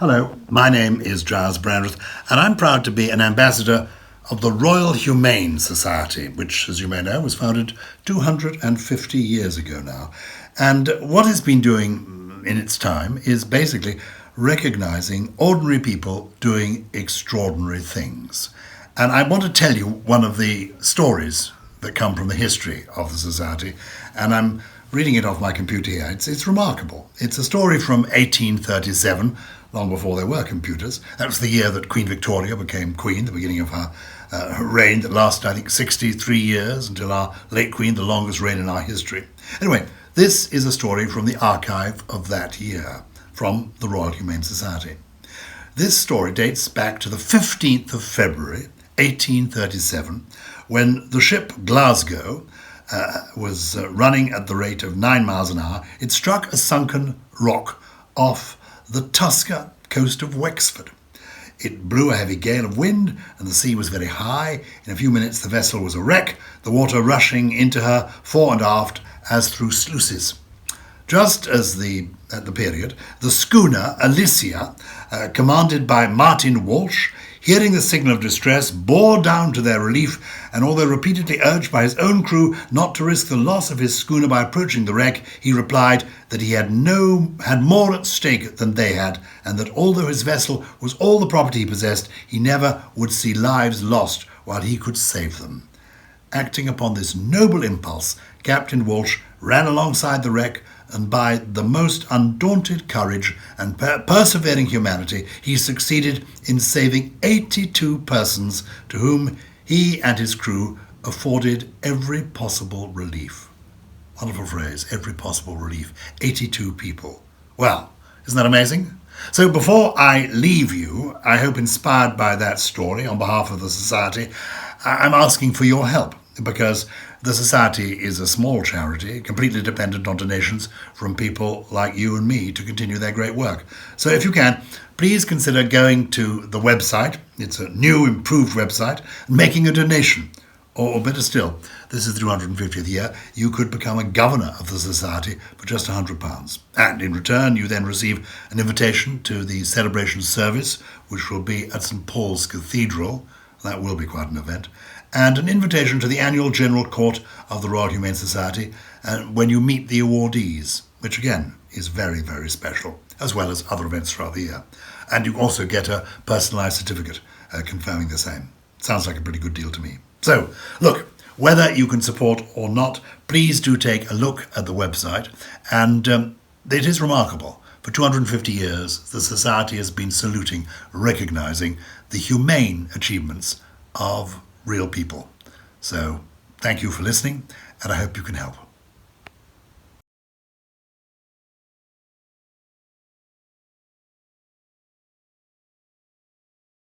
Hello, my name is Giles Brandreth, and I'm proud to be an ambassador of the Royal Humane Society, which, as you may know, was founded 250 years ago now. And what it's been doing in its time is basically recognizing ordinary people doing extraordinary things. And I want to tell you one of the stories that come from the history of the Society, and I'm reading it off my computer here. It's remarkable. It's a story from 1837, long before there were computers. That was the year that Queen Victoria became Queen, the beginning of her reign that lasted, I think, 63 years, until our late Queen, the longest reign in our history. Anyway, this is a story from the archive of that year, from the Royal Humane Society. This story dates back to the 15th of February, 1837, when the ship Glasgow was running at the rate of 9 miles an hour. It struck a sunken rock off the Tusker coast of Wexford. It blew a heavy gale of wind and the sea was very high. In a few minutes the vessel was a wreck, the water rushing into her fore and aft as through sluices. Just as at the period, the schooner Alicia, commanded by Captain Walsh, hearing the signal of distress, bore down to their relief, and although repeatedly urged by his own crew not to risk the loss of his schooner by approaching the wreck, he replied that he had more at stake than they had, and that although his vessel was all the property he possessed, he never would see lives lost while he could save them. Acting upon this noble impulse, Captain Walsh ran alongside the wreck, and by the most undaunted courage and persevering humanity, he succeeded in saving 82 persons to whom he and his crew afforded every possible relief. Wonderful phrase, every possible relief. 82 people. Well, isn't that amazing? So before I leave you, I hope inspired by that story, on behalf of the Society, I'm asking for your help, because the Society is a small charity, completely dependent on donations from people like you and me to continue their great work. So if you can, please consider going to the website. It's a new, improved website, and making a donation. Or better still, this is the 250th year, you could become a governor of the Society for just £100. And in return, you then receive an invitation to the celebration service, which will be at St. Paul's Cathedral. That will be quite an event. And an invitation to the annual General Court of the Royal Humane Society when you meet the awardees, which again is very, very special, as well as other events throughout the year. And you also get a personalised certificate confirming the same. Sounds like a pretty good deal to me. So, look, whether you can support or not, please do take a look at the website. And it is remarkable. For 250 years, the Society has been saluting, recognising the humane achievements of real people. So thank you for listening, and I hope you can help.